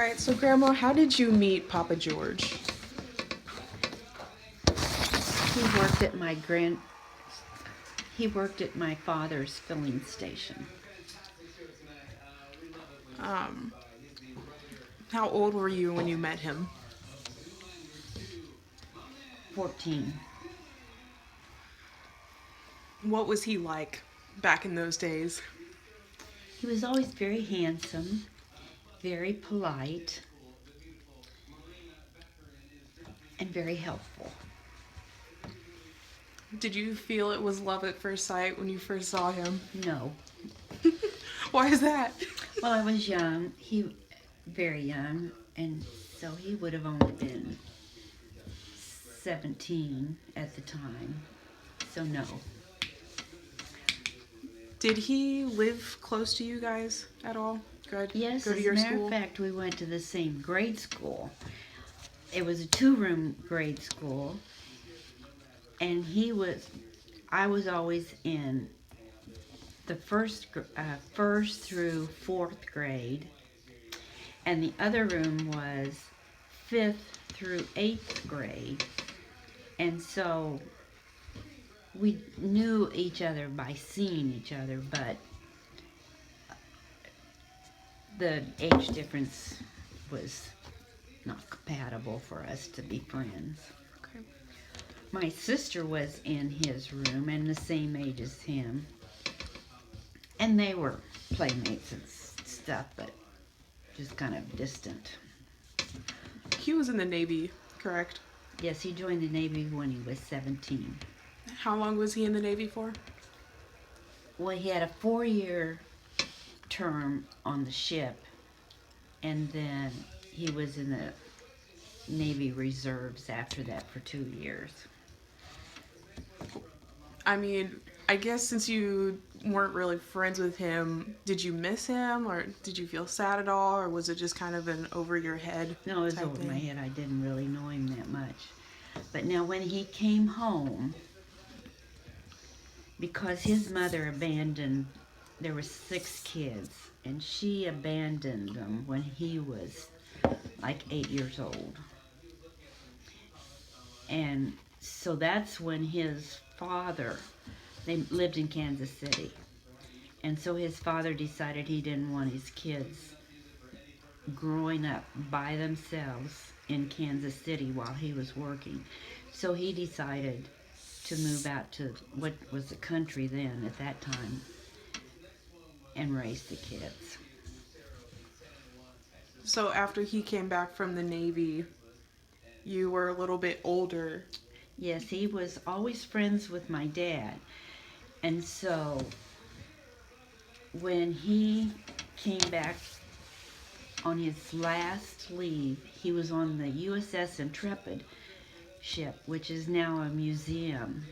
right, so Grandma, how did you meet Papa George? He worked at my grand. He worked at my father's filling station. Um, how old were you when you met him? 14. What was he like back in those days? He was always very handsome, very polite, and very helpful. Did you feel it was love at first sight when you first saw him? No. Why is that? Well, I was young. He very young, and so he would have only been 17 at the time. So no. Did he live close to you guys at all? Yes, Go to as a your matter school? of fact, we went to the same grade school. It was a two-room grade school, and I was always in the first through fourth grade, and the other room was fifth through eighth grade, and so we knew each other by seeing each other, but the age difference was not compatible for us to be friends. Okay. My sister was in his room and the same age as him, and they were playmates and stuff, but just kind of distant. He was in the Navy, correct? Yes, he joined the Navy when he was 17. How long was he in the Navy for? Well, he had a 4-year term on the ship, and then he was in the Navy Reserves after that for 2 years. I mean, I guess since you weren't really friends with him, did you miss him or did you feel sad at all, or was it just kind of an over your head No, it was type over thing? my head. I didn't really know him that much. But now when he came home, because his mother abandoned, there were 6 kids, and she abandoned them when he was like 8 years old. And so that's when his father, they lived in Kansas City, and so his father decided he didn't want his kids growing up by themselves in Kansas City while he was working. So he decided to move out to what was the country then at that time and raise the kids. So after he came back from the Navy, you were a little bit older. Yes, he was always friends with my dad. And so when he came back on his last leave, he was on the USS Intrepid ship, which is now a museum